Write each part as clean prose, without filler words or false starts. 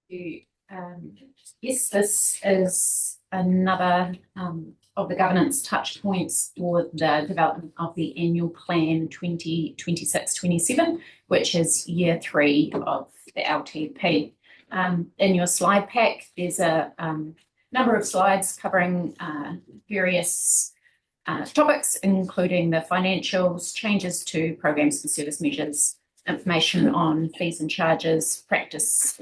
Yes, this is another of the governance touch points for the development of the annual plan 2026-27, which is year 3 of the LTP. In your slide pack, there's a number of slides covering various topics, including the financials, changes to programs and service measures, information on fees and charges, practice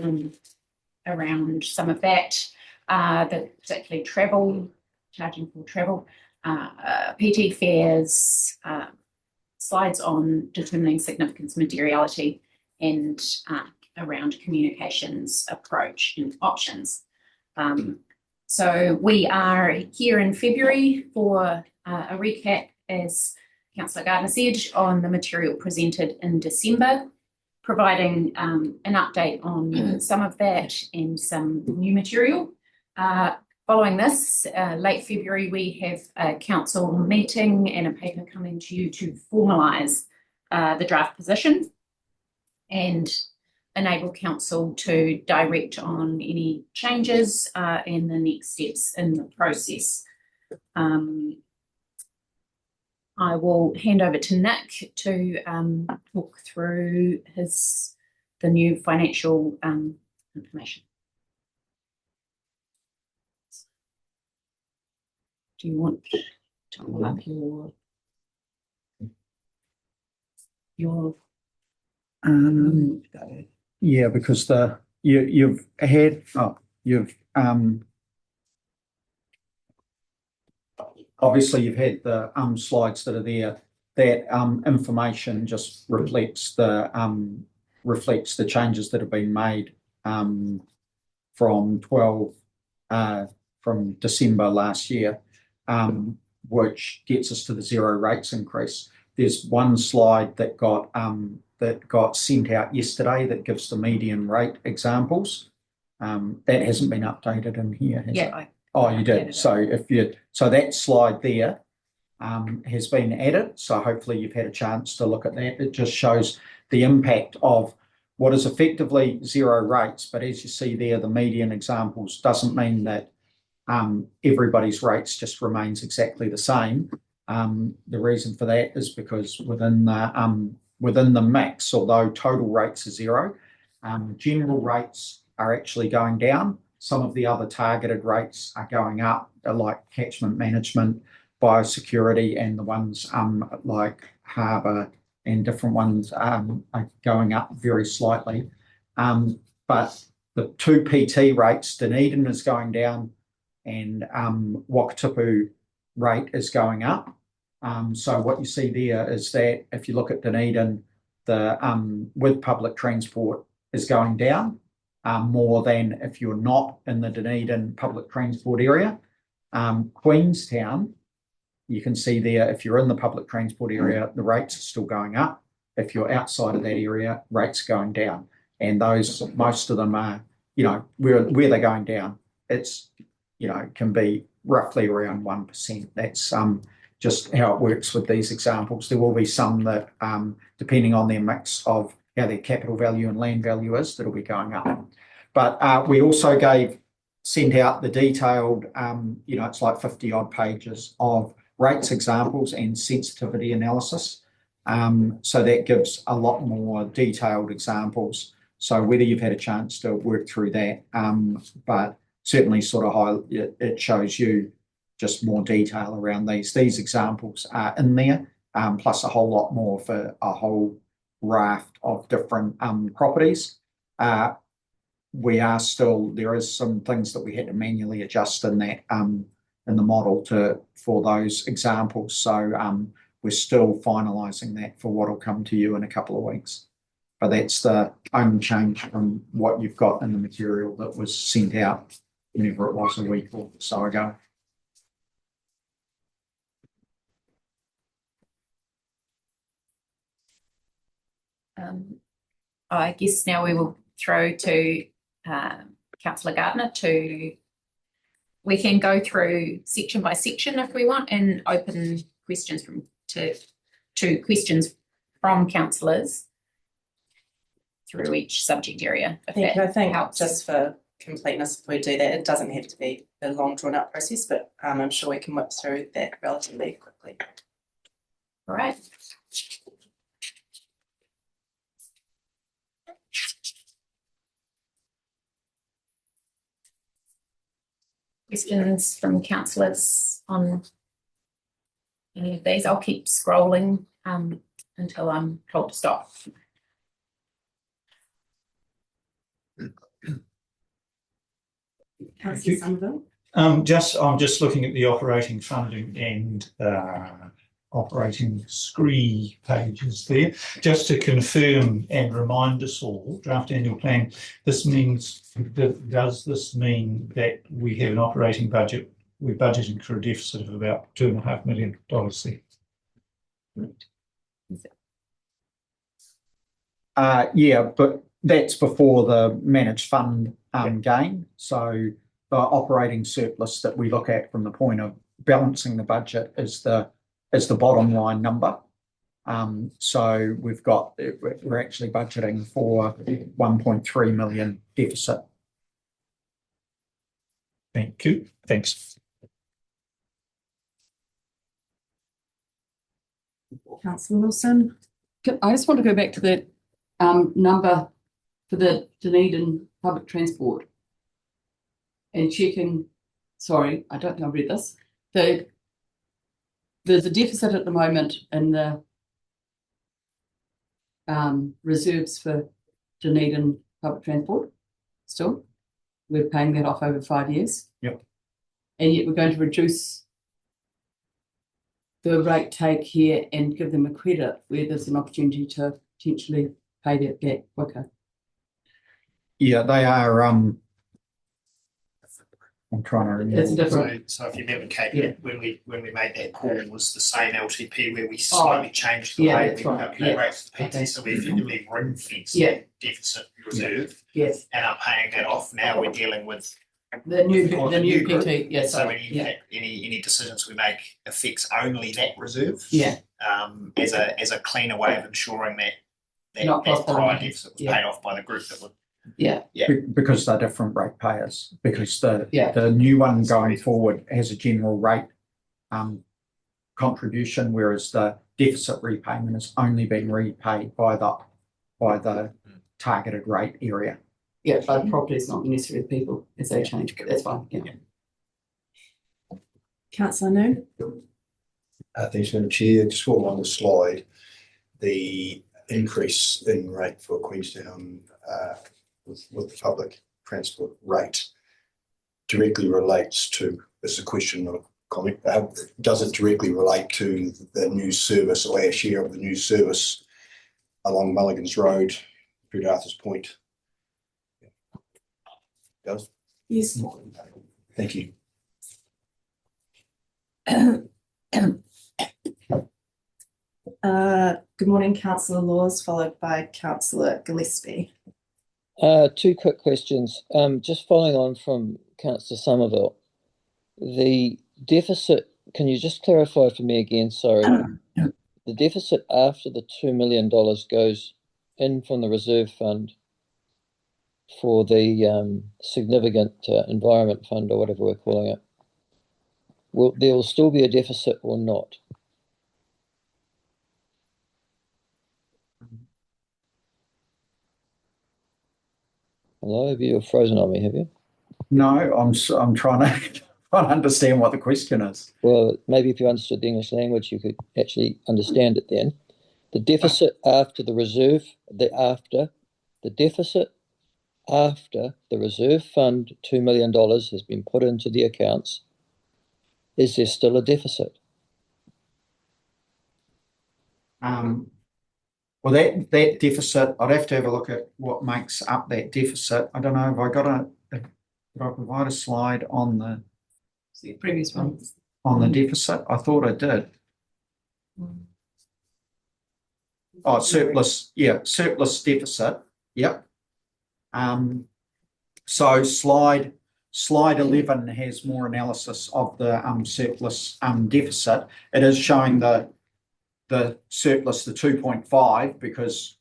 around some of that, particularly travel, charging for travel, PT fares, slides on determining significance materiality, and around communications approach and options. So we are here in February for a recap, as Councillor Gardner said, on the material presented in December, providing an update on some of that and some new material. Following this, late February, we have a council meeting and a paper coming to you to formalise the draft position and enable council to direct on any changes and the next steps in the process. I will hand over to Nick to talk through the new financial information. Do you want to pull up your yeah, because you've had obviously you've had the slides that are there. That information just reflects the changes that have been made from December last year, which gets us to the 0 rates increase. There's one slide that got sent out yesterday that gives the median rate examples. That hasn't been updated in here, has it? Oh, you did. So that slide there has been added. So hopefully you've had a chance to look at that. It just shows the impact of what is effectively 0 rates. But as you see there, the median examples doesn't mean that everybody's rates just remains exactly the same. The reason for that is because within the mix, although total rates are 0, general rates are actually going down. Some of the other targeted rates are going up, like catchment management, biosecurity, and the ones like harbour and different ones are going up very slightly. But the 2 PT rates, Dunedin is going down and Wakatipu rate is going up. So what you see there is that if you look at Dunedin, the with public transport is going down more than if you're not in the Dunedin public transport area. Queenstown, you can see there, if you're in the public transport area, the rates are still going up. If you're outside of that area, rates are going down. And those, most of them are, where they're going down, it's, can be roughly around 1%. That's just how it works with these examples. There will be some that, depending on their mix of how their capital value and land value is, that'll be going up. But we also sent out the detailed, it's like 50 odd pages of rates examples and sensitivity analysis. So that gives a lot more detailed examples. So whether you've had a chance to work through that, but certainly it shows you just more detail around these. These examples are in there, plus a whole lot more for a whole raft of different properties. There is some things that we had to manually adjust in that in the model for those examples. So we're still finalising that for what will come to you in a couple of weeks. But that's the only change from what you've got in the material that was sent out whenever it was, a week or so ago. I guess now we will throw to Councillor Gardner we can go through section by section if we want and open questions to questions from councillors through each subject area. If Thank you. I that think helps. just for completeness, if we do that, it doesn't have to be a long drawn out process, but I'm sure we can whip through that relatively quickly. All right. Questions from councillors on any of these? I'll keep scrolling until I'm told to stop. Councillor Somerville. I'm just looking at the operating funding and operating scree pages there. Just to confirm and remind us all, draft annual plan, does this mean that we have an operating budget, we're budgeting for a deficit of about $2.5 million there? Yeah, but that's before the managed fund gain. So the operating surplus that we look at from the point of balancing the budget is the bottom line number. So we're actually budgeting for 1.3 million deficit. Thank you. Thanks. Councillor Wilson. I just want to go back to that number for the Dunedin public transport and checking, sorry, I don't think I read this. There's a deficit at the moment in the reserves for Dunedin public transport still. We're paying that off over 5 years. Yep. And yet we're going to reduce the rate take here and give them a credit where there's an opportunity to potentially pay that back quicker. Yeah, they are. I'm trying to remember. It's different. So if you remember, Kate, when we made that call, it was the same LTP where we slightly changed the way we calculate rates for PT. So we effectively ring-fenced that deficit reserve and are paying that off. Now we're dealing with the new PT. Yes. So any decisions we make affects only that reserve. Yeah. As a cleaner way of ensuring that prior deficit was paid off by the group that would. Because they're different rate payers. Because the new one going forward has a general rate contribution, whereas the deficit repayment is only being repaid by the targeted rate area. Yeah, but property is not necessarily people as they change. But that's fine. Yeah. Councillor Noon. Thanks, Madam Chair. Just while on the slide, the increase in rate for Queenstown with the public transport rate directly relates to, this is a question or comment, does it directly relate to the new service or our share of the new service along Mulligan's Road through to Arthur's Point? Does? Yes. Thank you. Good morning, Councillor Laws, followed by Councillor Gillespie. Two quick questions. Just following on from Councillor Somerville, the deficit, can you just clarify for me again, sorry, the deficit after the $2 million goes in from the reserve fund for the significant environment fund or whatever we're calling it, there will still be a deficit or not? Hello, have you frozen on me, have you? No, I'm trying to understand what the question is. Well, maybe if you understood the English language, you could actually understand it then. The deficit after the reserve, the deficit after the reserve fund $2 million has been put into the accounts, is there still a deficit? Well, that deficit, I'd have to have a look at what makes up that deficit. I don't know if did I provide a slide on the previous one on the deficit? I thought I did. Oh, surplus, surplus deficit. Yep. So slide 11 has more analysis of the surplus deficit. It is showing the surplus, the 2.5, because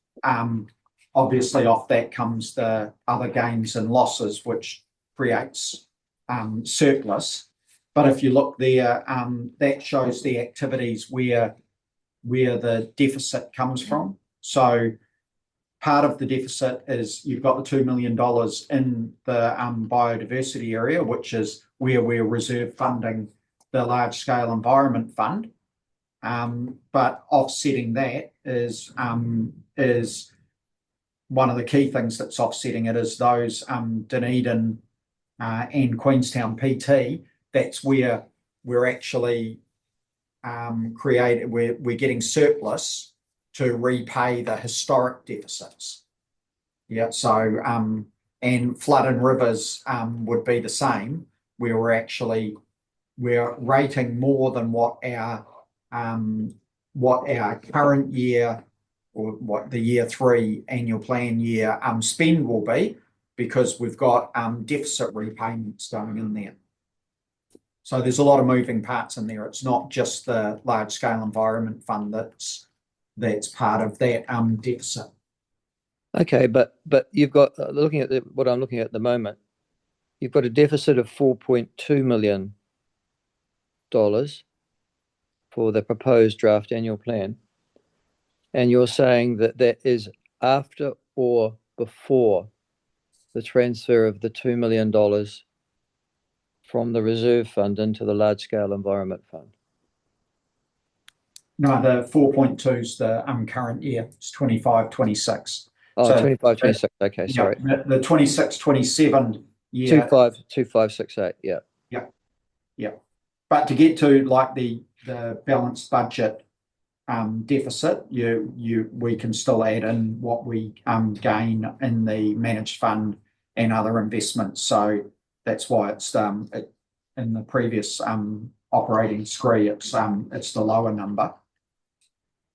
obviously off that comes the other gains and losses, which creates surplus. But if you look there, that shows the activities where the deficit comes from. So part of the deficit is you've got the $2 million in the biodiversity area, which is where we're reserve funding the large scale environment fund. But offsetting that is one of the key things that's offsetting it is those Dunedin and Queenstown PT. That's where we're actually we're getting surplus to repay the historic deficits. Yeah, so and flood and rivers would be the same, where we're rating more than what our current year or what the year 3 annual plan year spend will be, because we've got deficit repayments going in there. So there's a lot of moving parts in there. It's not just the large scale environment fund that's part of that deficit. Okay, but you've got looking at what I'm looking at the moment, you've got a deficit of $4.2 million for the proposed draft annual plan, and you're saying that is after or before the transfer of the $2 million from the reserve fund into the large scale environment fund? No, the 4.2 is the current year. It's 25-26. Oh, so 25-26. Okay, sorry. The 26-27 year. 2568. Yeah. Yeah. But to get to like the balanced budget deficit, we can still add in what we gain in the managed fund and other investments. So that's why it's in the previous operating scree, it's the lower number.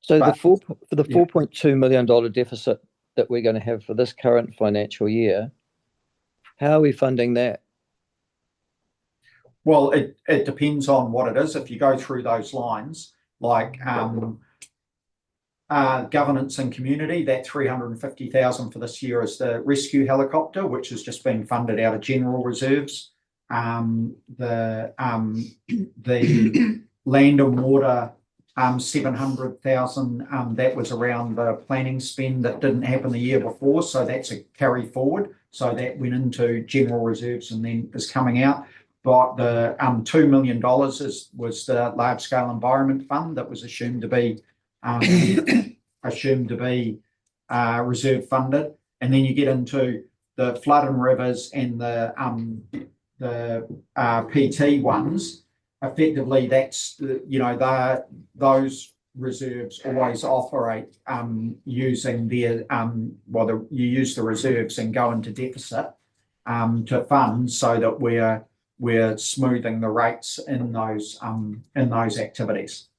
So for the $4.2 million deficit that we're going to have for this current financial year, how are we funding that? Well, it depends on what it is. If you go through those lines, like governance and community, that $350,000 for this year is the rescue helicopter, which has just been funded out of general reserves. The land and water, $700,000, that was around the planning spend that didn't happen the year before, so that's a carry forward. So that went into general reserves and then is coming out. But the $2 million was the large scale environment fund that was assumed to be reserve funded, and then you get into the flood and rivers and the PT ones. Effectively, that's those reserves always operate using their you use the reserves and go into deficit to fund, so that we're smoothing the rates in those activities.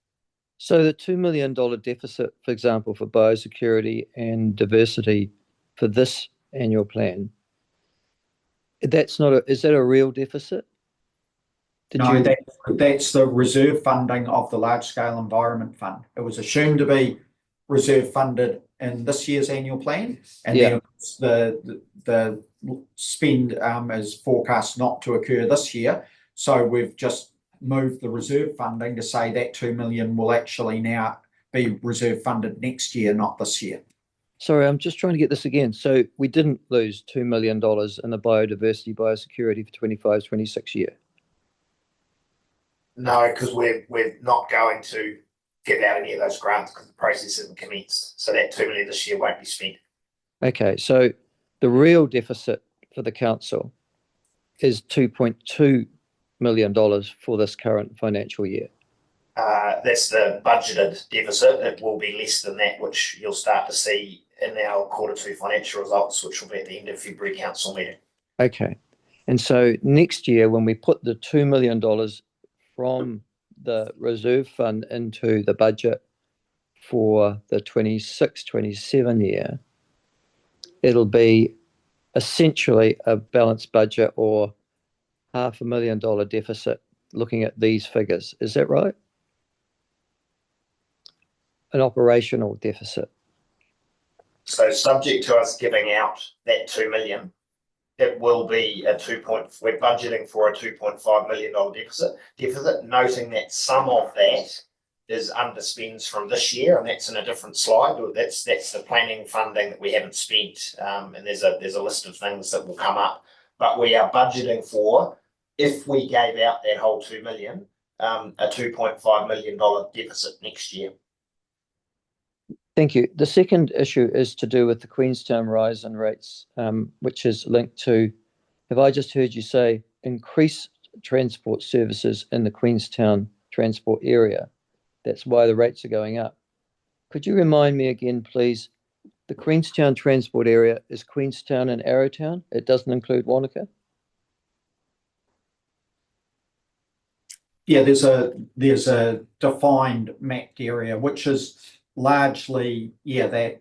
So the $2 million deficit, for example, for biosecurity and diversity for this annual plan, is that a real deficit? That's the reserve funding of the large scale environment fund. It was assumed to be reserve funded in this year's annual plan, and then the spend is forecast not to occur this year. So we've just moved the reserve funding to say that $2 million will actually now be reserve funded next year, not this year. Sorry, I'm just trying to get this again. So we didn't lose $2 million in the biodiversity, biosecurity for 25-26 year? No, because we're not going to get out any of those grants because the process isn't commenced. So that $2 million this year won't be spent. Okay, so the real deficit for the council is $2.2 million for this current financial year. That's the budgeted deficit. It will be less than that, which you'll start to see in our Q2 financial results, which will be at the end of February council meeting. Okay, and so next year, when we put the $2 million from the reserve fund into the budget for the 26-27 year, it'll be essentially a balanced budget or $500,000 deficit looking at these figures. Is that right? An operational deficit. So subject to us giving out that 2 million, it will be we're budgeting for a $2.5 million deficit, noting that some of that is underspends from this year, and that's in a different slide. That's the planning funding that we haven't spent, and there's a list of things that will come up. But we are budgeting for, if we gave out that whole 2 million, a $2.5 million deficit next year. Thank you. The second issue is to do with the Queenstown rise in rates, which is linked to, have I just heard you say, increased transport services in the Queenstown transport area? That's why the rates are going up. Could you remind me again, please, the Queenstown transport area is Queenstown and Arrowtown? It doesn't include Wanaka? Yeah, there's a defined mapped area, which is largely, that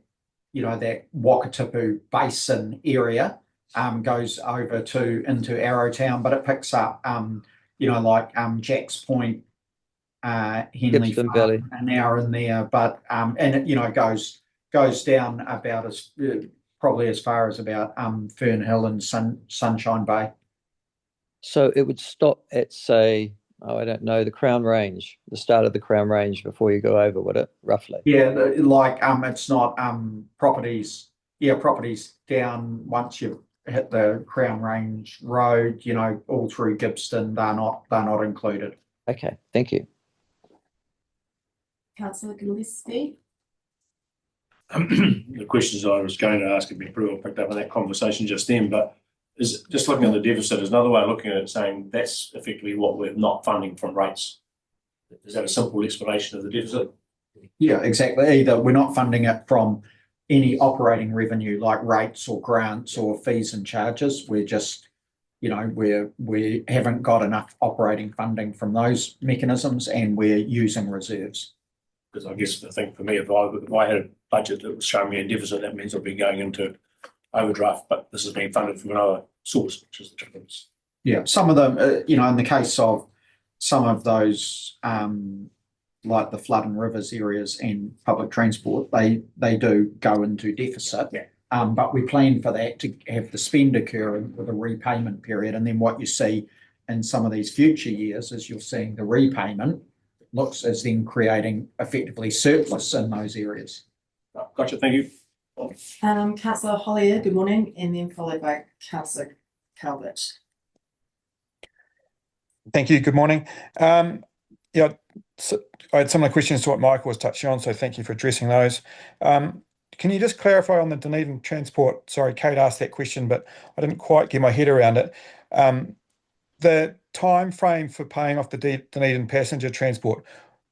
Wakatipu Basin area goes over into Arrowtown, but it picks up Jacks Point, Henley Gippsland Farm, Valley. an hour in there, but and it goes down about as probably as far as about Fern Hill and Sunshine Bay. So it would stop at, say, I don't know, the Crown Range, the start of the Crown Range before you go over, would it, roughly? Yeah, it's not properties. Yeah, properties down once you hit the Crown Range Road, all through Gippsland, they're not included. Okay, thank you. Councillor Gillespie. The questions I was going to ask have been pretty well picked up in that conversation just then, but is just looking at the deficit is another way of looking at it, saying that's effectively what we're not funding from rates. Is that a simple explanation of the deficit? Yeah, exactly. Either we're not funding it from any operating revenue like rates or grants or fees and charges. We're just, we haven't got enough operating funding from those mechanisms, and we're using reserves. Because I guess the thing for me, if I had a budget that was showing me a deficit, that means I'd be going into overdraft, but this is being funded from another source, which is the difference. Yeah, some of them, in the case of some of those, like the flood and rivers areas and public transport, they do go into deficit. Yeah. But we plan for that to have the spend occurring with a repayment period, and then what you see in some of these future years is you're seeing the repayment looks as then creating effectively surplus in those areas. Gotcha, thank you. Councillor Hollier, good morning, and then followed by Councillor Calvert. Thank you. Good morning. So I had similar questions to what Michael was touching on, so thank you for addressing those. Can you just clarify on the Dunedin transport? Sorry, Kate asked that question, but I didn't quite get my head around it. The time frame for paying off the Dunedin passenger transport,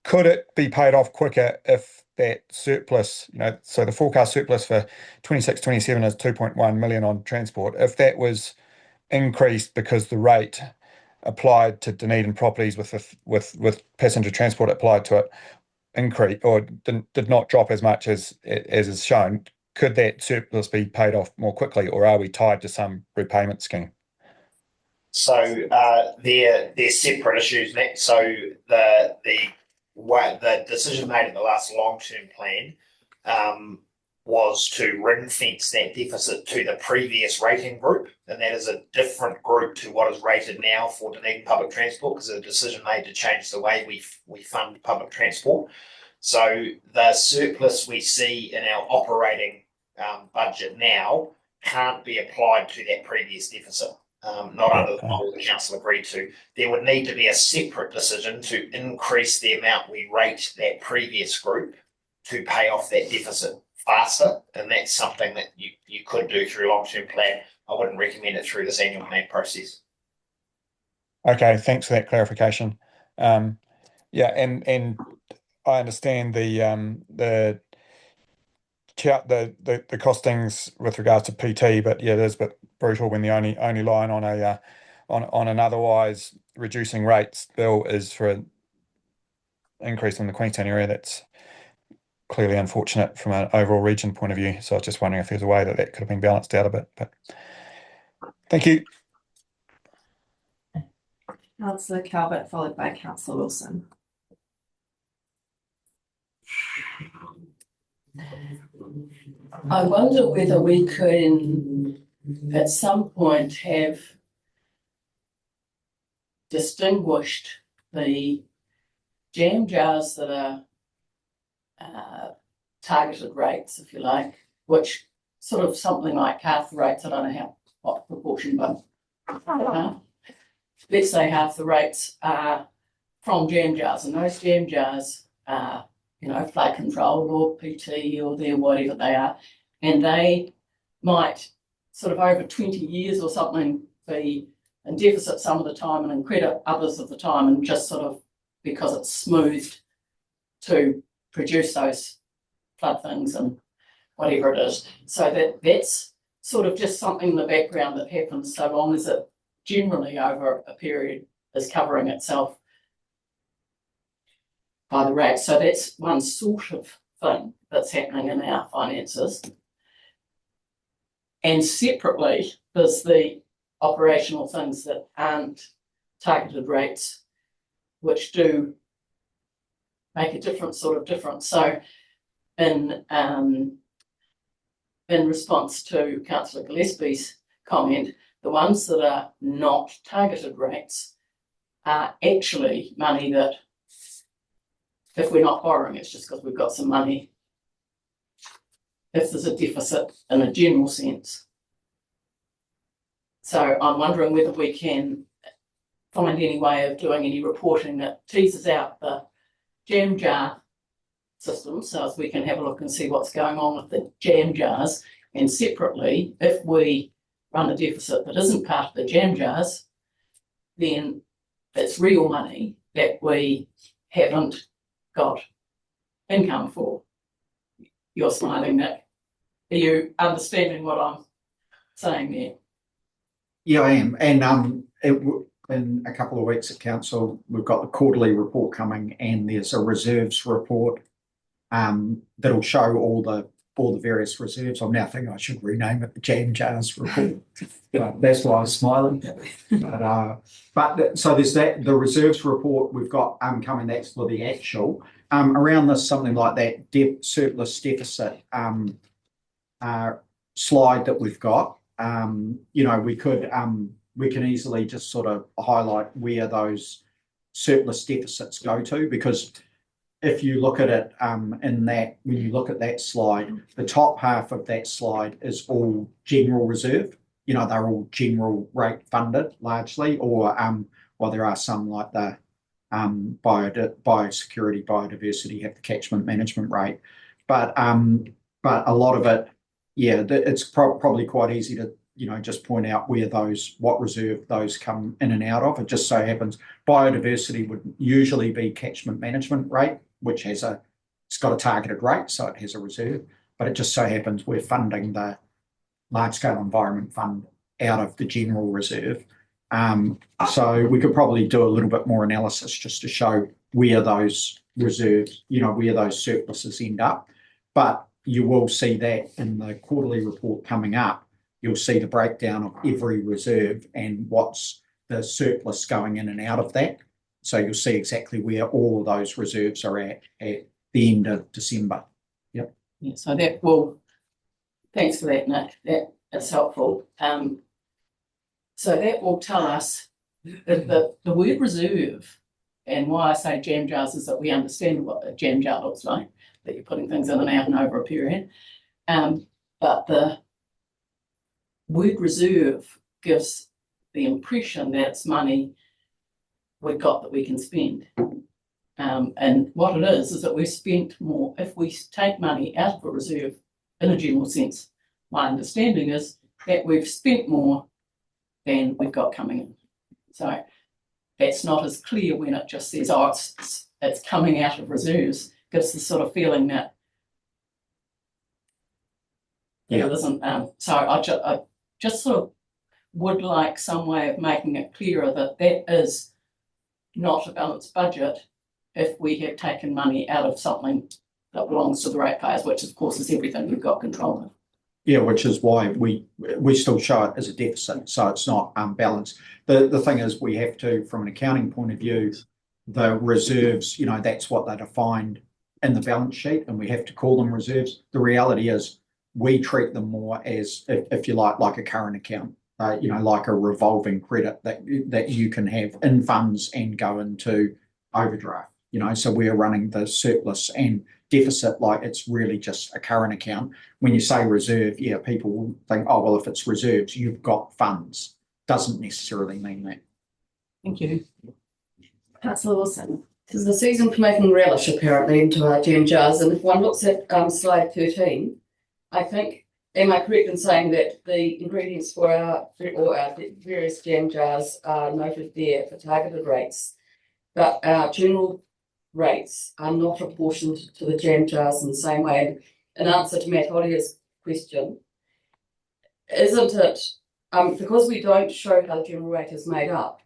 could it be paid off quicker if that surplus, so the forecast surplus for 26-27 is 2.1 million on transport, if that was increased because the rate applied to Dunedin properties with passenger transport applied to it increase or did not drop as much as is shown, could that surplus be paid off more quickly, or are we tied to some repayment scheme? So they're separate issues, Matt. So the decision made in the last long-term plan was to ring fence that deficit to the previous rating group, and that is a different group to what is rated now for Dunedin public transport, because a decision made to change the way we fund public transport. So the surplus we see in our operating budget now can't be applied to that previous deficit. Not under the model the council agreed to. There would need to be a separate decision to increase the amount we rate that previous group to pay off that deficit faster, and that's something that you could do through a long-term plan. I wouldn't recommend it through this annual plan process. Okay, thanks for that clarification. And I understand the costings with regards to PT, but yeah, it is a bit brutal when the only line on an otherwise reducing rates bill is for an increase in the Queenstown area. That's clearly unfortunate from an overall region point of view. So I was just wondering if there's a way that could have been balanced out a bit. But thank you. Councillor Calvert, followed by Councillor Wilson. I wonder whether we can at some point have distinguished the jam jars that are targeted rates, if you like, which sort of something like half the rates, I don't know what proportion, but let's say half the rates are from jam jars, and those jam jars are, flood control or PT or they're whatever they are, and they might sort of over 20 years or something be in deficit some of the time and in credit others of the time, and just sort of because it's smoothed to produce those flood things and whatever it is. So that's sort of just something in the background that happens so long as it generally over a period is covering itself by the rate. So that's one sort of thing that's happening in our finances. And separately, there's the operational things that aren't targeted rates, which do make a different sort of difference. So in response to Councillor Gillespie's comment, the ones that are not targeted rates are actually money that, if we're not borrowing, it's just because we've got some money. If there's a deficit in a general sense. So I'm wondering whether we can find any way of doing any reporting that teases out the jam jar system, so as we can have a look and see what's going on with the jam jars. And separately, if we run a deficit that isn't part of the jam jars, then it's real money that we haven't got income for. You're smiling, Nick. Are you understanding what I'm saying there? Yeah, I am. And in a couple of weeks at council, we've got the quarterly report coming, and there's a reserves report that'll show all the various reserves. I'm now thinking I should rename it the Jam Jars report. That's why I was smiling. But so there's the reserves report we've got coming. That's for the actual around this, something like that surplus deficit slide that we've got. We can easily just sort of highlight where those surplus deficits go to, because if you look at it when you look at that slide, the top half of that slide is all general reserve. They're all general rate funded largely, or well, there are some like the biosecurity, biodiversity have the catchment management rate, but a lot of it, it's probably quite easy to just point out what reserve those come in and out of. It just so happens biodiversity would usually be catchment management rate, which it's got a targeted rate, so it has a reserve. But it just so happens we're funding the large scale environment fund out of the general reserve. So we could probably do a little bit more analysis just to show where those reserves, where those surpluses end up. But you will see that in the quarterly report coming up. You'll see the breakdown of every reserve and what's the surplus going in and out of that. So you'll see exactly where all of those reserves are at the end of December. Yep. Yeah, so thanks for that, Nick. That is helpful. So that will tell us that the word reserve, and why I say jam jars is that we understand what a jam jar looks like, that you're putting things in and out and over a period. But the word reserve gives the impression that it's money we've got that we can spend. And what it is that we've spent more. If we take money out of a reserve in a general sense, my understanding is that we've spent more than we've got coming in. So that's not as clear when it just says, oh, it's coming out of reserves. Gives the sort of feeling that it isn't. So I just sort of would like some way of making it clearer that that is not a balanced budget if we have taken money out of something that belongs to the ratepayers, which of course is everything we've got control of. Yeah, which is why we still show it as a deficit, so it's not balanced. The thing is, we have to, from an accounting point of view, the reserves, that's what they're defined in the balance sheet and we have to call them reserves. The reality is we treat them more as, if you like a current account, like a revolving credit that you can have in funds and go into overdraft. So we're running the surplus and deficit like it's really just a current account. When you say reserve, people will think, oh, well, if it's reserves, you've got funds. Doesn't necessarily mean that. Thank you. Councillor Wilson. There's a season for making relish apparently into our gem jars, and if one looks at slide 13, I think, am I correct in saying that the ingredients for our various jam jars are noted there for targeted rates, but our general rates are not apportioned to the jam jars in the same way? And in answer to Matt Hollier's question, isn't it, because we don't show how the general rate is made up,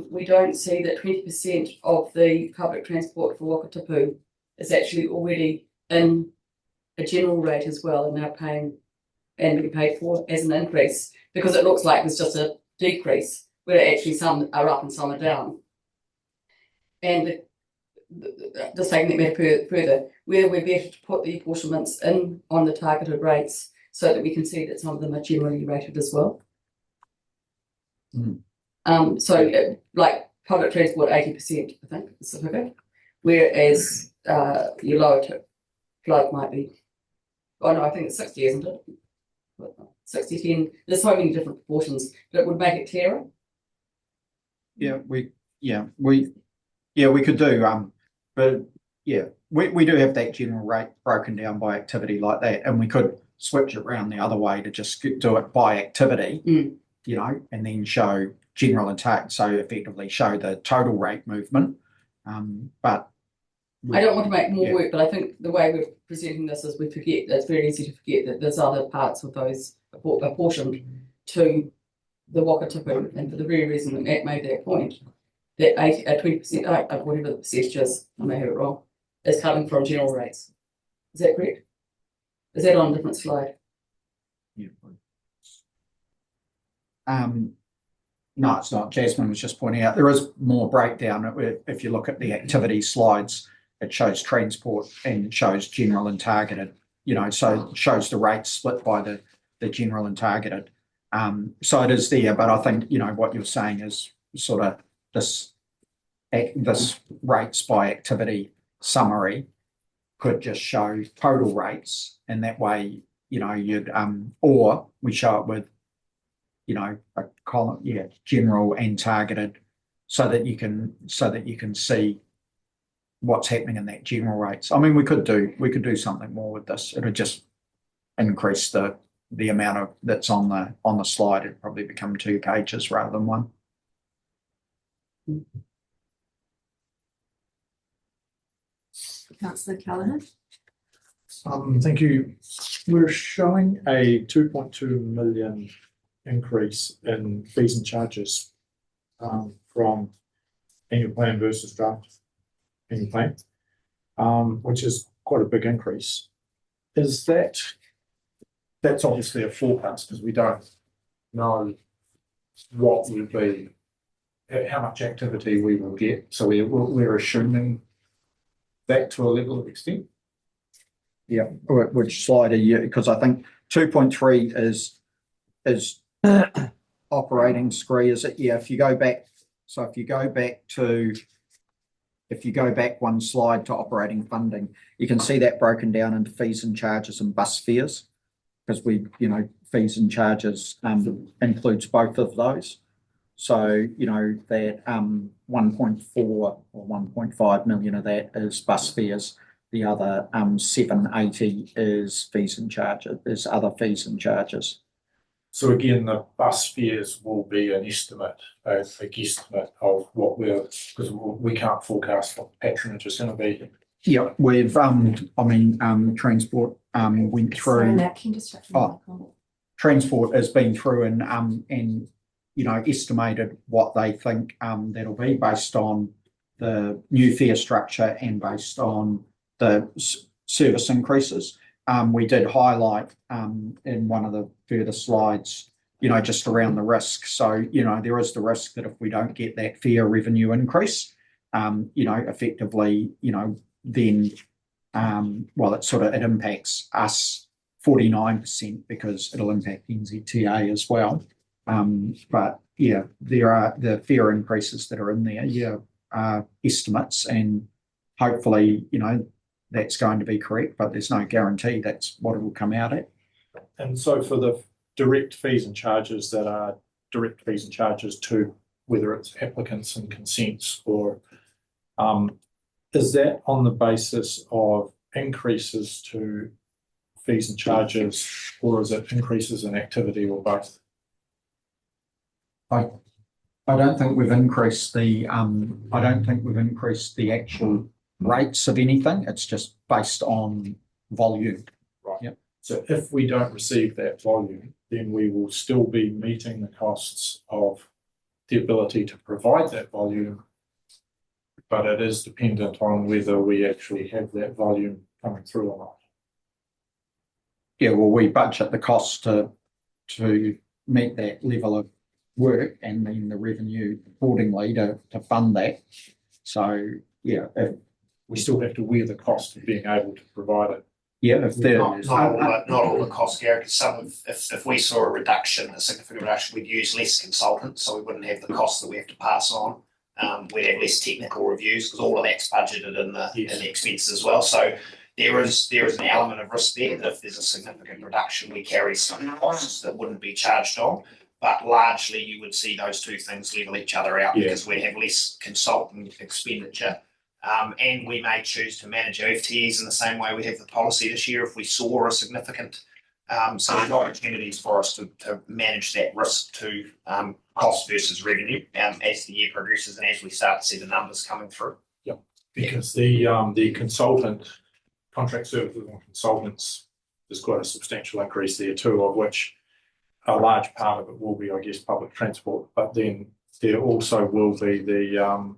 we don't see that 20% of the public transport for Wakatipu is actually already in a general rate as well, and they're paying and being paid for as an increase, because it looks like there's just a decrease where actually some are up and some are down. And just taking that matter further, whether we're better to put the apportionments in on the targeted rates so that we can see that some of them are generally rated as well. Like public transport, 80%, I think, specific, whereas your lower float might be, oh no, I think it's 60, isn't it? 60, 10, there's so many different proportions, but it would make it clearer. We could do, but we do have that general rate broken down by activity like that, and we could switch it around the other way to just do it by activity, and then show general and target, so effectively show the total rate movement. But I don't want to make more work, but I think the way we're presenting this is we forget, it's very easy to forget that there's other parts of those apportioned to the Wakatipu, and for the very reason that Matt made that point, that 20%, whatever the percentage is, I may have it wrong, is coming from general rates. Is that correct? Is that on a different slide? No, it's not. Jasmine was just pointing out there is more breakdown. If you look at the activity slides, it shows transport and it shows general and targeted, so it shows the rates split by the general and targeted. So it is there, but I think, what you're saying is sort of this rates by activity summary could just show total rates, and that way, you'd, or we show it with, a column, general and targeted, so that you can see what's happening in that general rates. I mean, we could do something more with this. It would just increase the amount of that's on the slide. It'd probably become 2 pages rather than 1. Councillor Callaghan. Thank you. We're showing a 2.2 million increase in fees and charges from annual plan versus draft annual plan, which is quite a big increase. Is that's obviously a forecast, because we don't know what will be, how much activity we will get. So we're assuming that to a level of extent. Yeah, which slide are you? Because I think 2.3 is operating scree, is it? Yeah, if you go back one slide to operating funding, you can see that broken down into fees and charges and bus fares, because fees and charges includes both of those. So, that 1.4 or 1.5 million of that is bus fares. The other 780 is fees and charges, is other fees and charges. So again, the bus fares will be an estimate, a guesstimate of what because we can't forecast what patronage is going to be. Yeah, we've transport went through. Sorry, Matt, can you just transport has been through and estimated what they think that'll be based on the new fare structure and based on the service increases. We did highlight in one of the further slides, just around the risk. So, there is the risk that if we don't get that fare revenue increase, effectively, then well, it impacts us 49% because it'll impact NZTA as well. But yeah, there are the fare increases that are in there, estimates, and hopefully, that's going to be correct, but there's no guarantee that's what it will come out at. And so for the direct fees and charges that are direct fees and charges to whether it's applicants and consents, or is that on the basis of increases to fees and charges, or is it increases in activity, or both? I don't think we've increased the actual rates of anything. It's just based on volume. Right. Yep. So if we don't receive that volume, then we will still be meeting the costs of the ability to provide that volume, but it is dependent on whether we actually have that volume coming through or not. Yeah, well, we budget the cost to meet that level of work, and then the revenue accordingly to fund that. So yeah, we still have to wear the cost of being able to provide it. Yeah, if not all the costs, Gary, because if we saw a significant reduction, we'd use less consultants, so we wouldn't have the costs that we have to pass on. We'd have less technical reviews because all of that's budgeted in the expenses as well. So there is an element of risk there that if there's a significant reduction, we carry some costs that wouldn't be charged on. But largely, you would see those two things level each other out because we have less consultant expenditure. And we may choose to manage our FTEs in the same way we have the policy this year if we saw a significant. So there's opportunities for us to manage that risk to cost versus revenue as the year progresses and as we start to see the numbers coming through. Yeah, because the consultant contract services and consultants, there's quite a substantial increase there too, of which a large part of it will be, I guess, public transport, but then there also will be the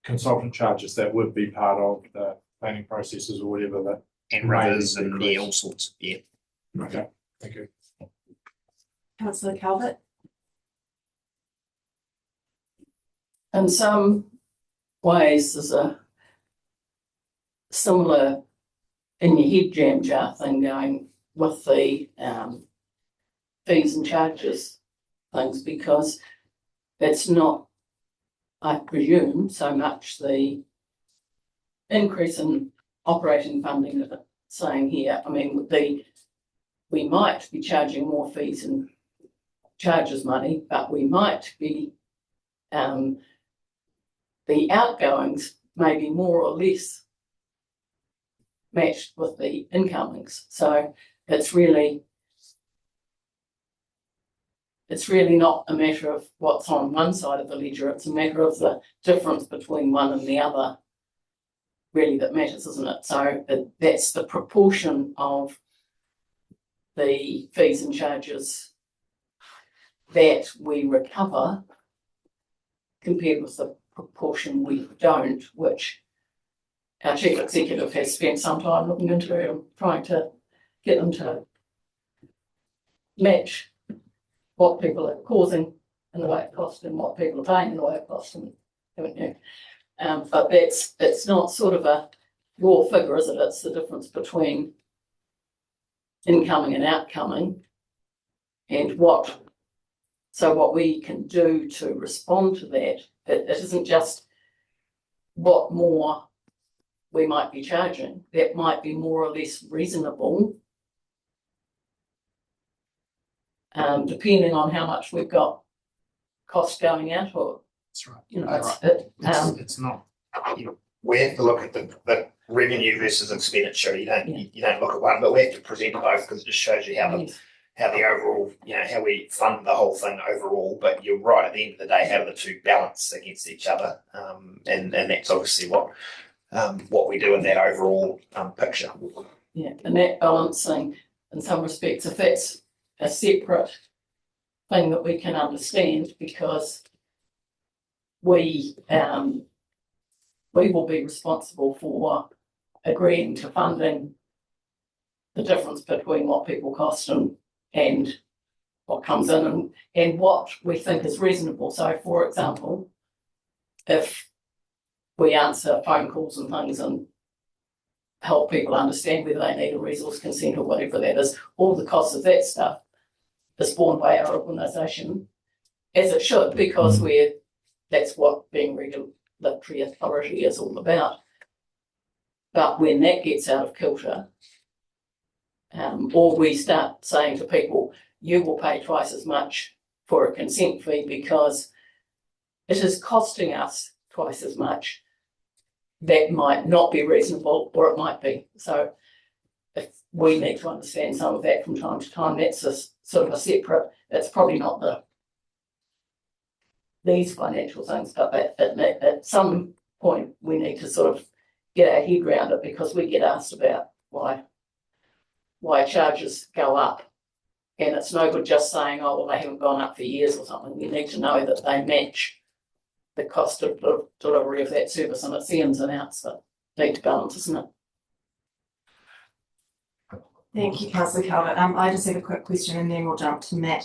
consultant charges that would be part of the planning processes or whatever that. And rivers and all sorts. Yeah. Okay, thank you. Councillor Calvert. In some ways, there's a similar in your head jam jar thing going with the fees and charges things, because it's not, I presume, so much the increase in operating funding that it's saying here. I mean, we might be charging more fees and charges money, but we might be the outgoings may be more or less matched with the incomings. So it's really not a matter of what's on one side of the ledger, it's a matter of the difference between one and the other really that matters, isn't it? So that's the proportion of the fees and charges that we recover compared with the proportion we don't, which our chief executive has spent some time looking into and trying to get them to match what people are causing in the way of cost and what people are paying in the way of cost, and haven't you? But it's not sort of a raw figure, is it? It's the difference between incoming and outcoming, and what we can do to respond to that. It isn't just what more we might be charging. That might be more or less reasonable, depending on how much we've got costs going out, or that's right. It's not. We have to look at the revenue versus expenditure. You don't look at one, but we have to present both because it just shows you how the overall, how we fund the whole thing overall. But you're right, at the end of the day, how do the two balance against each other? And that's obviously what we do in that overall picture. Yeah, and that balancing, in some respects, if that's a separate thing that we can understand, because we will be responsible for agreeing to funding the difference between what people cost and what comes in and what we think is reasonable. So, for example, if we answer phone calls and things and help people understand whether they need a resource consent or whatever that is. All the costs of that stuff is borne by our organisation, as it should, because that's what being regulatory authority is all about. But when that gets out of kilter, or we start saying to people, you will pay twice as much for a consent fee because it is costing us twice as much, that might not be reasonable, or it might be. So if we need to understand some of that from time to time, that's a sort of a separate, it's probably not these financial things, but at some point we need to sort of get our head around it, because we get asked about why charges go up. And it's no good just saying, oh, well, they haven't gone up for years or something. You need to know that they match the cost of delivery of that service, and it's the ins and outs that need to balance, isn't it? Thank you, Councillor Calvert. I just have a quick question and then we'll jump to Matt.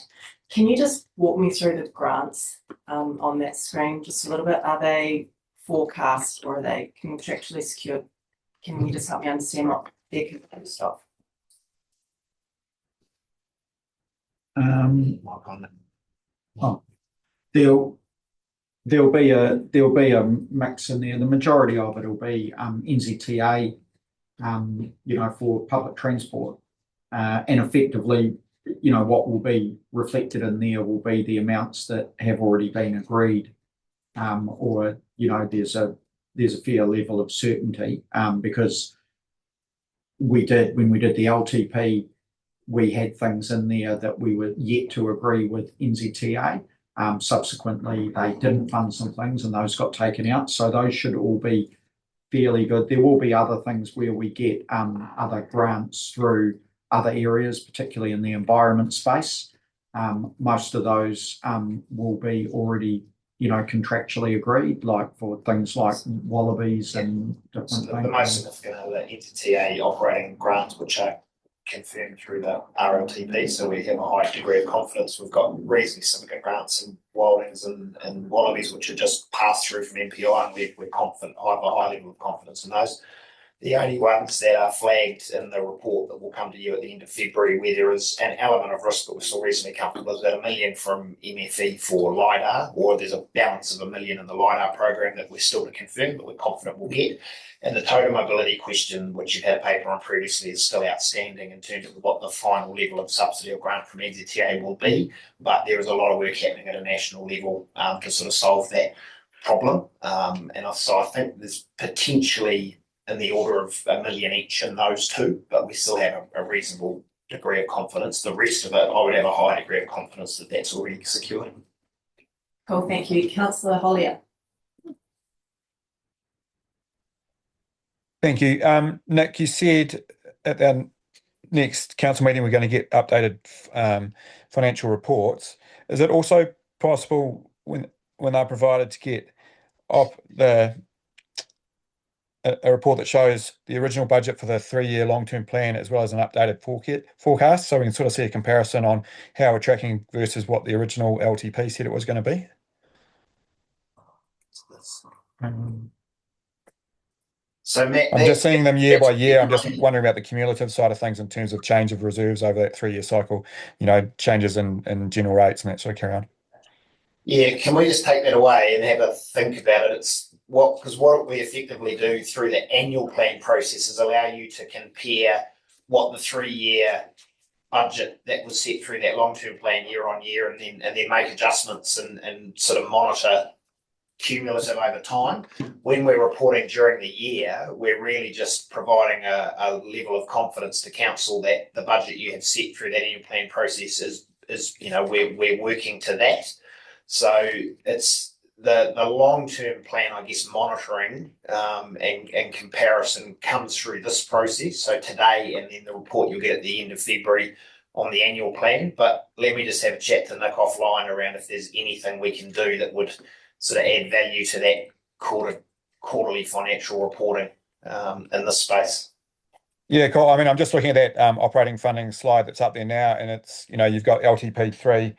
Can you just walk me through the grants on that screen just a little bit? Are they forecast or are they contractually secured? Can you just help me understand what they're composed of? There'll be a mix in there. The majority of it will be NZTA, for public transport, and effectively, what will be reflected in there will be the amounts that have already been agreed, or there's a fair level of certainty, because when we did the LTP, we had things in there that we were yet to agree with NZTA. Subsequently, they didn't fund some things and those got taken out. So those should all be fairly good. There will be other things where we get other grants through other areas, particularly in the environment space. Most of those will be already, contractually agreed, like for things like wallabies and different things. The most significant are the NZTA operating grants, which are confirmed through the RLTP, so we have a high degree of confidence. We've got reasonably significant grants in wildings and wallabies, which are just passed through from MPI, and we're confident, have a high level of confidence in those. The only ones that are flagged in the report that will come to you at the end of February, where there is an element of risk that we're still reasonably comfortable, is about $1 million from MFE for LiDAR, or there's a balance of $1 million in the LiDAR program that we're still to confirm, but we're confident we'll get. And the total mobility question, which you've had a paper on previously, is still outstanding in terms of what the final level of subsidy or grant from NZTA will be. But there is a lot of work happening at a national level to sort of solve that problem. So I think there's potentially in the order of $1 million each in those two, but we still have a reasonable degree of confidence. The rest of it, I would have a high degree of confidence that that's already secured. Cool, thank you. Councillor Hollier. Thank you. Nick, you said at our next council meeting we're going to get updated financial reports. Is it also possible when they're provided to get a report that shows the original budget for the 3-year long-term plan as well as an updated forecast, so we can sort of see a comparison on how we're tracking versus what the original LTP said it was going to be? So Matt, I'm just seeing them year by year. I'm just wondering about the cumulative side of things in terms of change of reserves over that 3-year cycle, changes in general rates and that sort of carry on. Yeah, can we just take that away and have a think about it? Because what we effectively do through the annual plan process is allow you to compare what the 3-year budget that was set through that long-term plan year on year, and then make adjustments and sort of monitor cumulative over time. When we're reporting during the year, we're really just providing a level of confidence to council that the budget you have set through that annual plan process is we're working to that. So it's the long-term plan, I guess, monitoring and comparison comes through this process. So today, and then the report you'll get at the end of February on the annual plan. But let me just have a chat to Nick offline around if there's anything we can do that would sort of add value to that quarterly financial reporting in this space. Yeah, cool. I mean, I'm just looking at that operating funding slide that's up there now, and it's, you've got LTP 3,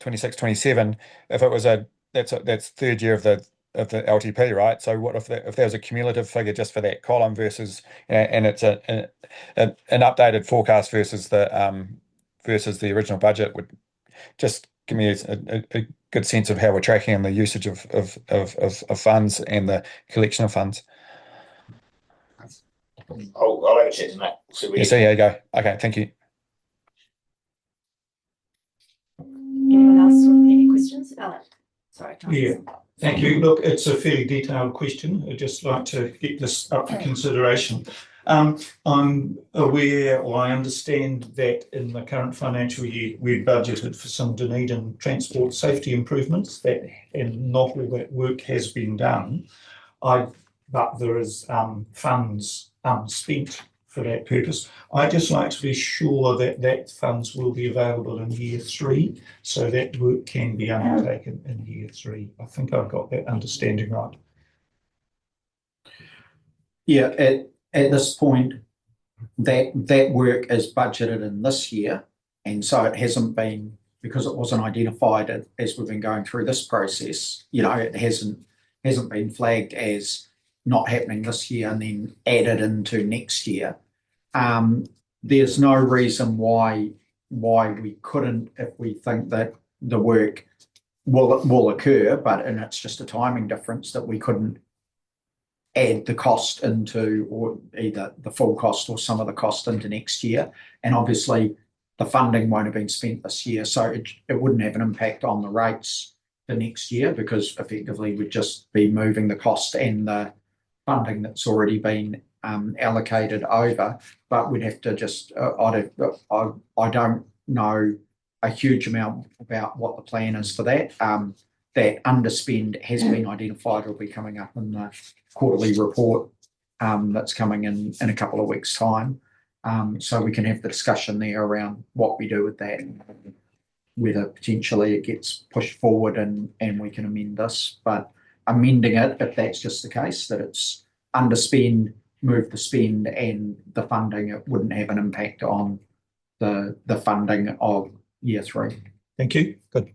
26, 27. If it was that's third year of the LTP, right? So what if there was a cumulative figure just for that column versus, and it's an updated forecast versus the original budget, would just give me a good sense of how we're tracking on the usage of funds and the collection of funds. I'll have a check tonight. Yeah, so you go. Okay, thank you. Anyone else with any questions? Alan, sorry. Yeah, thank you. Look, it's a fairly detailed question. I'd just like to get this up for consideration. I'm aware, or I understand that in the current financial year, we've budgeted for some Dunedin transport safety improvements, and not all that work has been done. But there is funds spent for that purpose. I'd just like to be sure that funds will be available in year 3, so that work can be undertaken in year 3. I think I've got that understanding right. Yeah, at this point, that work is budgeted in this year, and so it hasn't been, because it wasn't identified as we've been going through this process. It hasn't been flagged as not happening this year and then added into next year. There's no reason why we couldn't, if we think that the work will occur, and it's just a timing difference, that we couldn't add the cost into, or either the full cost or some of the cost into next year. And obviously the funding won't have been spent this year, so it wouldn't have an impact on the rates for next year, because effectively we'd just be moving the cost and the funding that's already been allocated over. But we'd have to just, I don't know a huge amount about what the plan is for that. That underspend has been identified, will be coming up in the quarterly report that's coming in a couple of weeks' time. So we can have the discussion there around what we do with that, whether potentially it gets pushed forward and we can amend this. But amending it, if that's just the case, that it's underspend, move the spend and the funding, it wouldn't have an impact on the funding of year 3. Thank you. Good.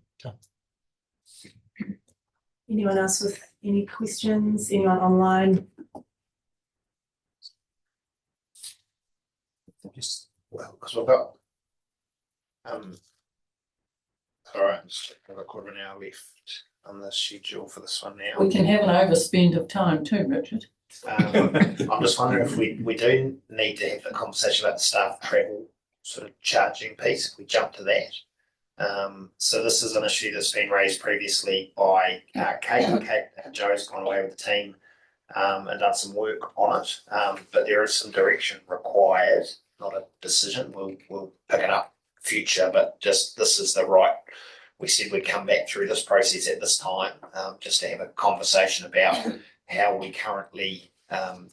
Anyone else with any questions? Anyone online? Just, well, because we've got all right, we've got a quarter of an hour left on the schedule for this one now. We can have an overspend of time too, Richard. I'm just wondering if we do need to have a conversation about the staff travel sort of charging piece, if we jump to that. So this is an issue that's been raised previously by Kate. Joe's gone away with the team and done some work on it, but there is some direction required, not a decision. We'll pick it up future, but just this is the right. We said we'd come back through this process at this time, just to have a conversation about how we currently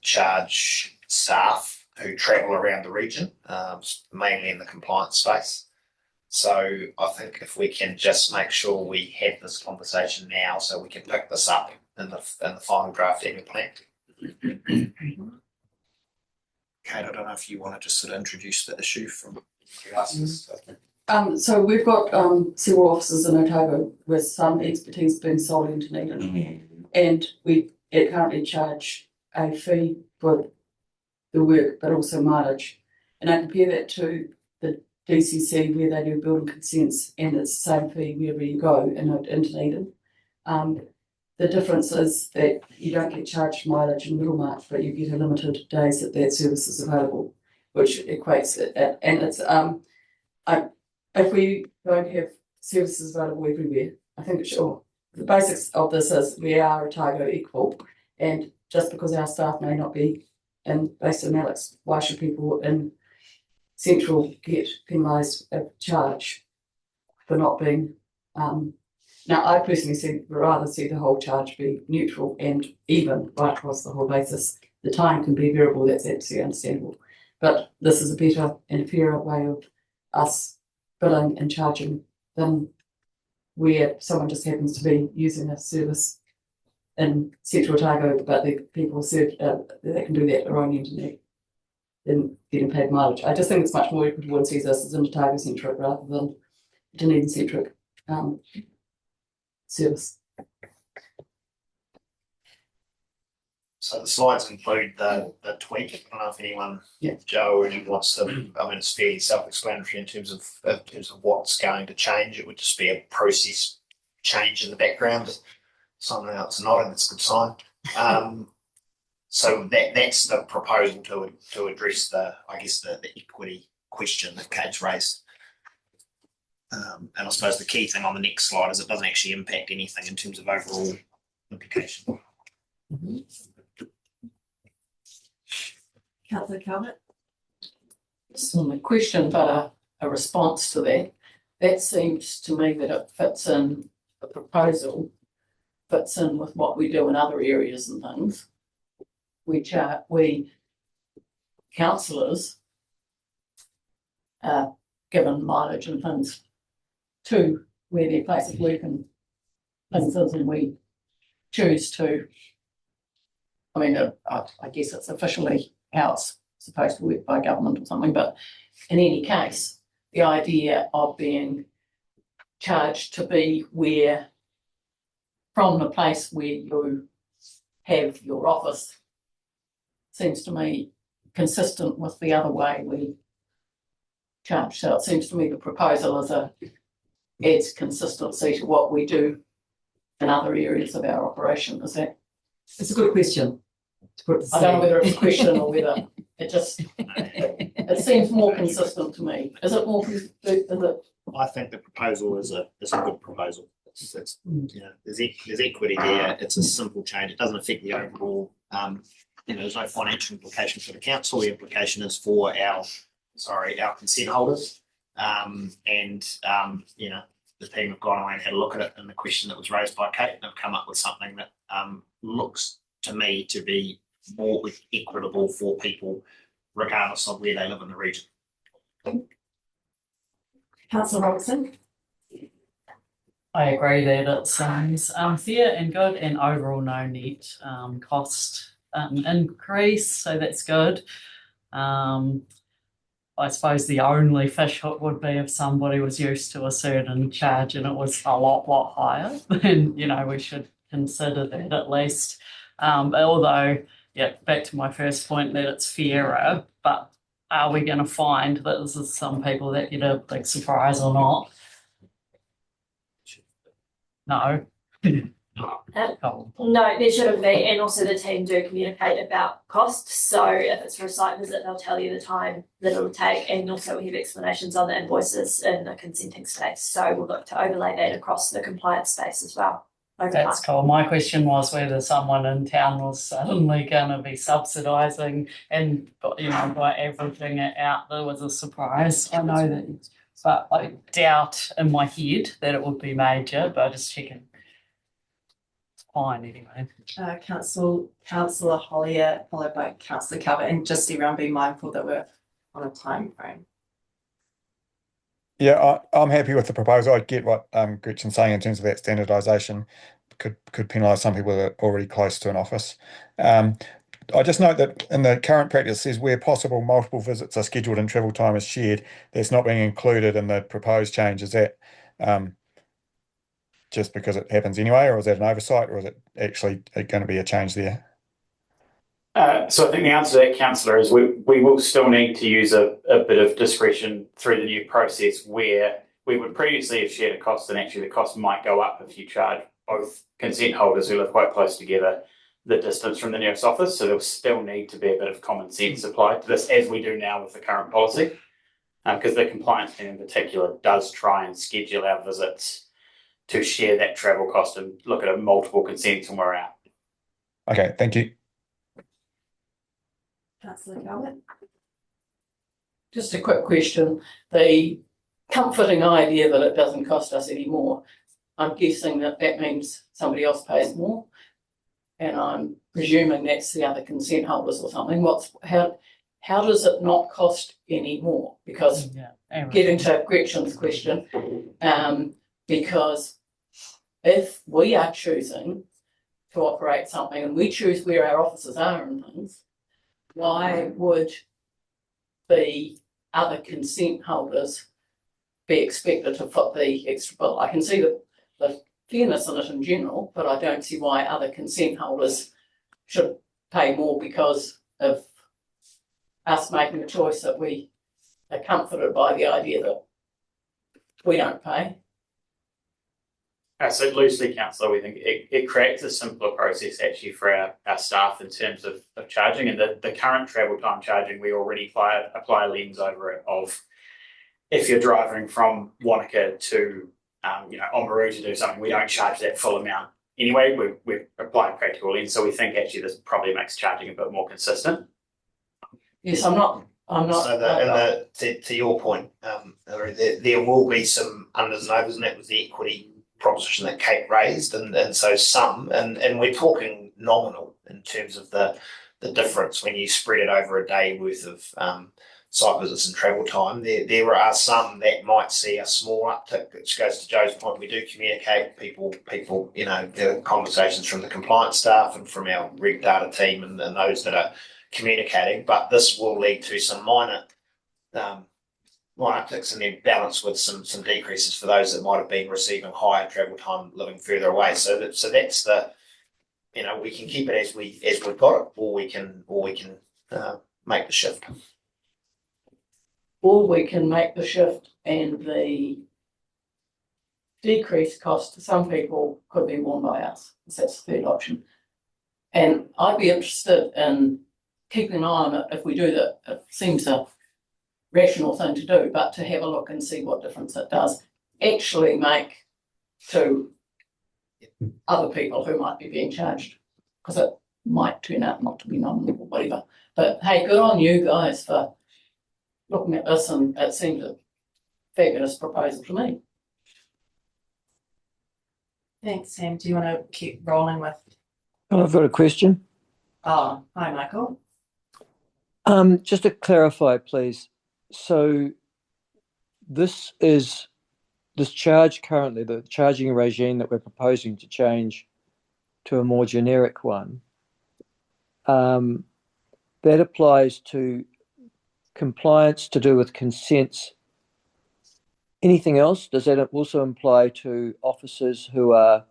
charge staff who travel around the region, mainly in the compliance space. So I think if we can just make sure we have this conversation now, so we can pick this up in the final draft annual plan. Kate, I don't know if you want to just sort of introduce the issue from us. So we've got several offices in Otago with some expertise being sold into Dunedin, and we currently charge a fee for the work, but also mileage. And I compare that to the DCC where they do building consents, and it's the same fee wherever you go in Dunedin. The difference is that you don't get charged mileage in Middlemarch, but you get a limited days that service is available, which equates it. And it's if we don't have services available everywhere, I think it should. The basics of this is we are Otago equal, and just because our staff may not be based in Alex, why should people in Central get penalised a charge for not being? Now, I personally rather see the whole charge be neutral and even right across the whole basis. The time can be variable, that's absolutely understandable. But this is a better and fairer way of us billing and charging than where someone just happens to be using a service in Central Otago, but the people served they can do that their own internet than getting paid mileage. I just think it's much more equitable and sees us as an Otago centric rather than Dunedin centric service. So the slides include the tweak. I don't know if anyone, Yeah. Joe, or anyone wants to. I mean, it's fairly self-explanatory in terms of what's going to change. It would just be a process change in the background. Something else nodding. That's a good sign. So that's the proposal to address the equity question that Kate's raised. And I suppose the key thing on the next slide is it doesn't actually impact anything in terms of overall implication. Councillor Calvert? It's not a question, but a response to that. That seems to me that it fits in, the proposal fits in with what we do in other areas and things, which we councillors are given mileage and things to where their place of work and things is, and we choose to. I mean, I guess it's officially how it's supposed to work by government or something, but in any case, the idea of being charged to be where, from the place where you have your office, seems to me consistent with the other way we charge. So it seems to me the proposal adds consistency to what we do in other areas of our operation. Is that? It's a good question. I don't know whether it's a question or whether it just, it seems more consistent to me. Is it more, is it? I think the proposal is a good proposal. It's there's equity there. It's a simple change. It doesn't affect the overall. There's no financial implication for the council. The implication is for our consent holders. The team have gone away and had a look at it, and the question that was raised by Kate, and they've come up with something that looks to me to be more equitable for people, regardless of where they live in the region. Councillor Robertson? I agree that it sounds fair and good, and overall no net cost increase, so that's good. I suppose the only fish hook would be if somebody was used to a certain charge and it was a lot higher, then we should consider that at least. Although, back to my first point that it's fairer, but are we going to find that this is some people that get a big surprise or not? No. No, there shouldn't be, and also the team do communicate about cost. So if it's for a site visit, they'll tell you the time that it'll take, and also we have explanations on the invoices in the consenting space. So we'll look to overlay that across the compliance space as well. That's cool. My question was whether someone in town was suddenly going to be subsidising and by averaging it out, there was a surprise. I know that, but I doubt in my head that it would be major, but just checking. Fine anyway. Councillor Hollier, followed by Councillor Calvert, and just everyone be mindful that we're on a time frame. Yeah, I'm happy with the proposal. I get what Gretchen's saying in terms of that standardisation could penalise some people that are already close to an office. I just note that in the current practice, it says where possible, multiple visits are scheduled and travel time is shared. That's not being included in the proposed change. Is that just because it happens anyway, or is that an oversight, or is it actually going to be a change there? So I think the answer to that, councillor, is we will still need to use a bit of discretion through the new process, where we would previously have shared a cost, and actually the cost might go up if you charge both consent holders who live quite close together the distance from the nearest office. So there'll still need to be a bit of common sense applied to this, as we do now with the current policy, because the compliance team in particular does try and schedule our visits to share that travel cost and look at multiple consents when we're out. Okay, thank you. Councillor Calvert? Just a quick question. The comforting idea that it doesn't cost us any more, I'm guessing that means somebody else pays more, and I'm presuming that's the other consent holders or something. How does it not cost any more? Because getting to Gretchen's question, because if we are choosing to operate something and we choose where our offices are and things, why would the other consent holders be expected to foot the extra bill? I can see the fairness in it in general, but I don't see why other consent holders should pay more because of us making a choice that we are comforted by the idea that we don't pay. So loosely, councillor, we think it creates a simpler process actually for our staff in terms of charging, and the current travel time charging, we already apply a lens over it of if you're driving from Wanaka to Oamaru to do something, we don't charge that full amount anyway. We apply a practical lens, so we think actually this probably makes charging a bit more consistent. Yes, I'm not. So to your point, there will be some unders and overs, and that was the equity proposition that Kate raised, and so some, and we're talking nominal in terms of the difference when you spread it over a day worth of site visits and travel time. There are some that might see a small uptick, which goes to Joe's point. We do communicate people, there are conversations from the compliance staff and from our reg data team and those that are communicating, but this will lead to some minor upticks and then balance with some decreases for those that might have been receiving higher travel time living further away. So that's the, we can keep it as we've got it, or we can make the shift. Or we can make the shift, and the decreased cost to some people could be borne by us. That's the third option. And I'd be interested in keeping an eye on it if we do that. It seems a rational thing to do, but to have a look and see what difference it does actually make to other people who might be being charged, because it might turn out not to be nominal or whatever. But hey, good on you guys for looking at this, and it seems a fabulous proposal to me. Thanks, Sam. Do you want to keep rolling with? I've got a question. Oh, hi, Michael. Just to clarify, please. So this charge currently, the charging regime that we're proposing to change to a more generic one, that applies to compliance to do with consents. Anything else? Does that also apply to officers who are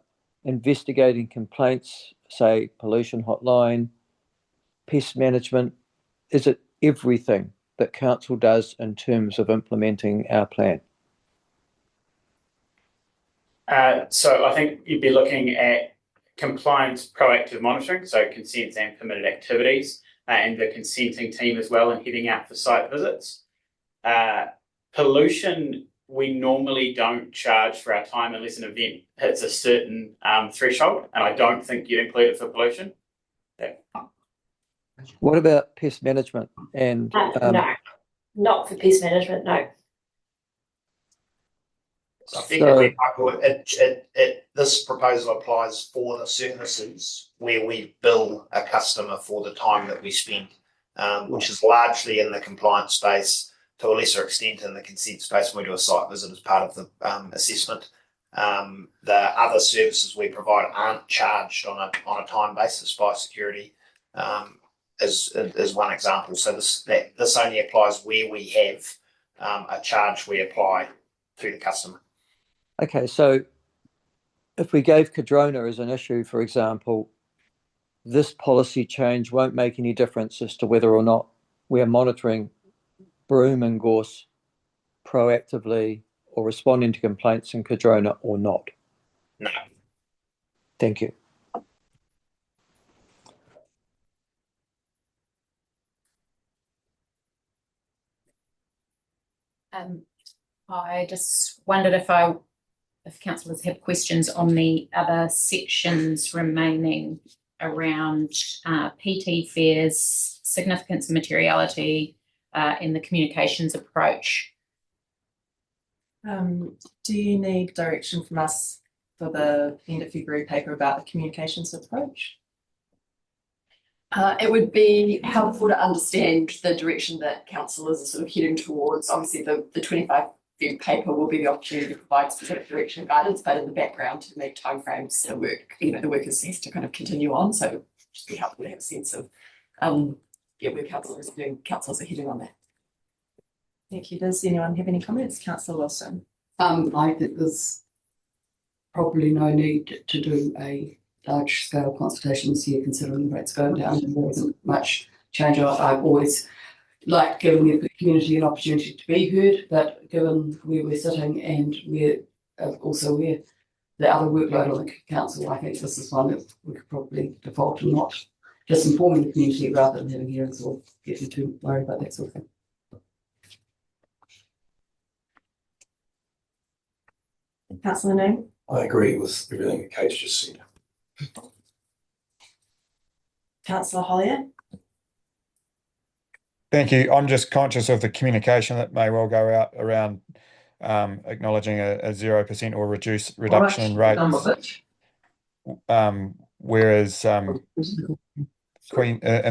investigating complaints, say pollution hotline, pest management? Is it everything that council does in terms of implementing our plan? So I think you'd be looking at compliance proactive monitoring, so consents and permitted activities, and the consenting team as well, and heading out for site visits. Pollution, we normally don't charge for our time unless an event hits a certain threshold, and I don't think you'd include it for pollution. Yeah. What about pest management and no, not for pest management, no. So effectively, Michael, this proposal applies for the services where we bill a customer for the time that we spend, which is largely in the compliance space, to a lesser extent in the consent space when we do a site visit as part of the assessment. The other services we provide aren't charged on a time basis by security, is one example. So this only applies where we have a charge we apply to the customer. Okay, so if we gave Cardrona as an issue, for example, this policy change won't make any difference as to whether or not we're monitoring Broome and Gorse proactively or responding to complaints in Cardrona or not? No. Thank you. I just wondered if councillors have questions on the other sections remaining around PT fares, significance and materiality, and the communications approach. Do you need direction from us for the end of February paper about the communications approach? It would be helpful to understand the direction that councillors are sort of heading towards. Obviously, the 25 Feb paper will be the opportunity to provide specific direction and guidance, but in the background to meet timeframes to work, the work has to kind of continue on. So it'd just be helpful to have a sense of where councillors are heading on that. Thank you. Does anyone have any comments? Councillor Wilson. I think there's probably no need to do a large scale consultation this year, considering the rates going down and there isn't much change. I've always liked giving the community an opportunity to be heard, but given where we're sitting and where also where the other workload on the council, I think this is one that we could probably default to not just informing the community rather than having hearings or getting too worried about that sort of thing. Councillor Noon. I agree with everything that Kate's just said. Councillor Hollier. Thank you. I'm just conscious of the communication that may well go out around acknowledging a 0% or reduction in rates. Whereas in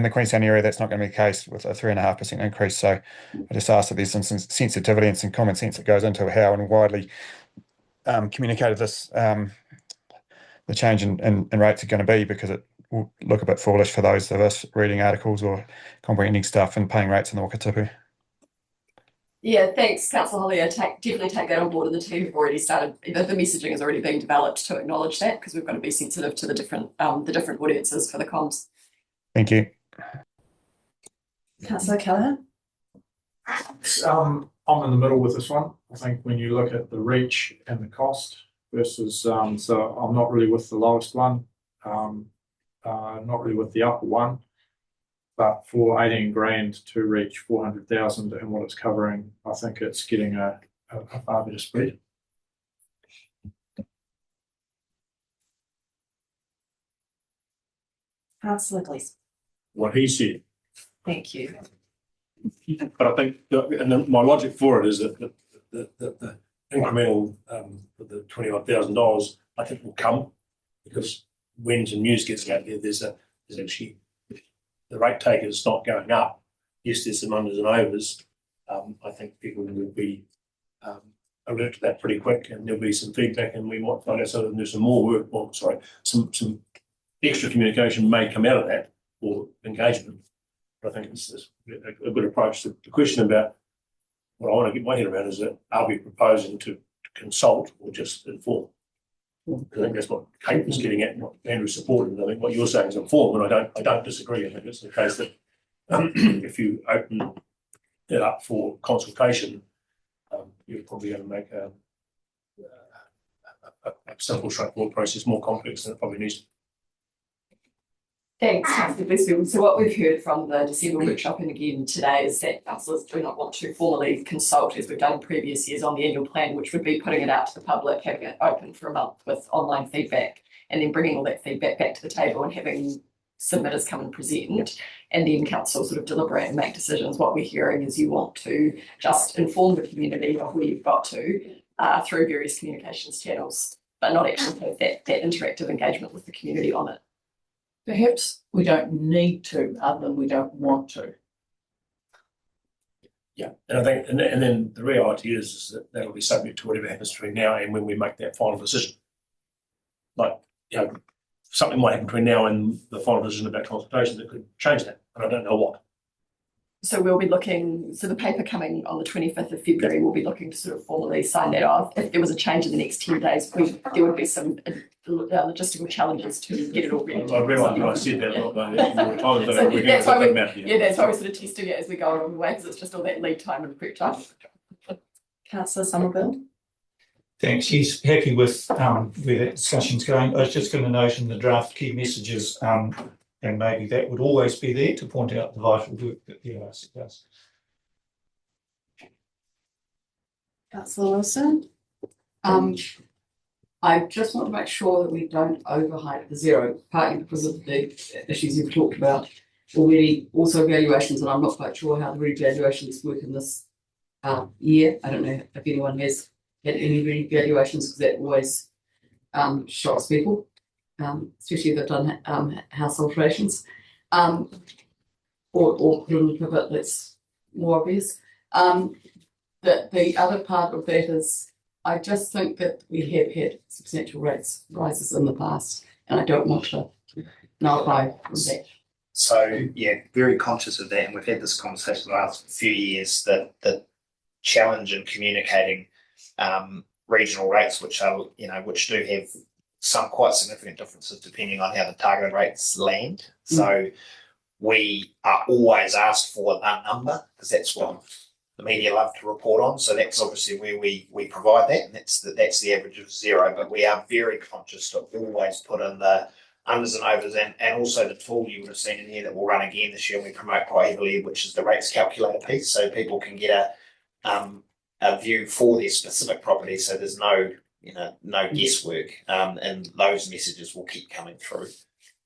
the Queenstown area, that's not going to be the case with a 3.5% increase. So I just ask that there's some sensitivity and some common sense that goes into how and widely communicated this the change in rates are going to be, because it will look a bit foolish for those of us reading articles or comprehending stuff and paying rates in the Wakatipu. Yeah, thanks, Councillor Hollier. Definitely take that on board, and the team have already started. The messaging has already been developed to acknowledge that, because we've got to be sensitive to the different audiences for the comms. Thank you. Councillor Callaghan. I'm in the middle with this one. I think when you look at the reach and the cost versus, so I'm not really with the lowest one, not really with the upper one. But for 18 grand to reach 400,000 and what it's covering, I think it's getting a far better spread. Councillor Gleeson. What he said. Thank you. But I think, and my logic for it is that the incremental, the $21,000, I think will come, because when the news gets out there, there's actually, the rate taker is not going up. Yes, there's some unders and overs. I think people will be alert to that pretty quick, and there'll be some feedback, and we might find out so that there's some more work, some extra communication may come out of that, or engagement. But I think it's a good approach. The question about what I want to get my head around is that, are we proposing to consult or just inform? I think that's what Kate was getting at, and what Andrew supported. I think what you're saying is inform, and I don't disagree. I think it's the case that if you open it up for consultation, you're probably going to make a simple, straightforward process more complex than it probably needs to be. Thanks, Councillor Blissfield. So what we've heard from the December workshop and again today is that councillors do not want to formally consult, as we've done in previous years, on the annual plan, which would be putting it out to the public, having it open for a month with online feedback, and then bringing all that feedback back to the table and having submitters come and present, and then council sort of deliberate and make decisions. What we're hearing is you want to just inform the community of where you've got to through various communications channels, but not actually have that interactive engagement with the community on it. Perhaps we don't need to, other than we don't want to. Yeah, and I think, and then the reality is that that'll be subject to whatever happens between now and when we make that final decision. Like, something might happen between now and the final decision about consultation that could change that, and I don't know what. So we'll be looking, so the paper coming on the 25th of February, we'll be looking to sort of formally sign that off. If there was a change in the next 10 days, there would be some logistical challenges to get it all ready. I realise I said that, so that's why that's why we're sort of testing it as we go along the way, because it's just all that lead time and prep time. Councillor Somerville. Thanks. He's happy with where that discussion's going. I was just going to note in the draft key messages, and maybe that would always be there to point out the vital work that the LRC does. Councillor Wilson. I just want to make sure that we don't overhype the zero, partly because of the issues you've talked about already. Also valuations, and I'm not quite sure how the revaluations work in this year. I don't know if anyone has had any revaluations, because that always shocks people. Especially if they've done house alterations, or put on the pivot that's more obvious. The other part of that is, I just think that we have had substantial rates rises in the past, and I don't want to nullify that. So yeah, very conscious of that, and we've had this conversation the last few years, that the challenge in communicating regional rates, which are which do have some quite significant differences depending on how the targeted rates land. So we are always asked for that number because that's what the media love to report on. So that's obviously where we provide that, and that's the average of 0. But we are very conscious to always put in the unders and overs, and also the tool you would have seen in here that will run again this year. We promote quite heavily, which is the rates calculator piece, so people can get a view for their specific property. So there's no guesswork, and those messages will keep coming through.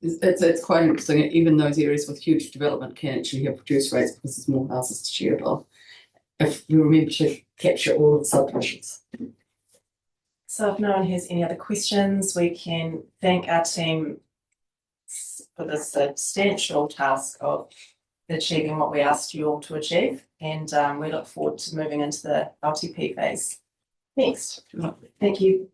It's quite interesting. Even those areas with huge development can actually have reduced rates because there's more houses to share it on, if we remember to capture all of the subdivisions. So if no one has any other questions, we can thank our team for the substantial task of achieving what we asked you all to achieve, and we look forward to moving into the LTP phase. Next. Thank you.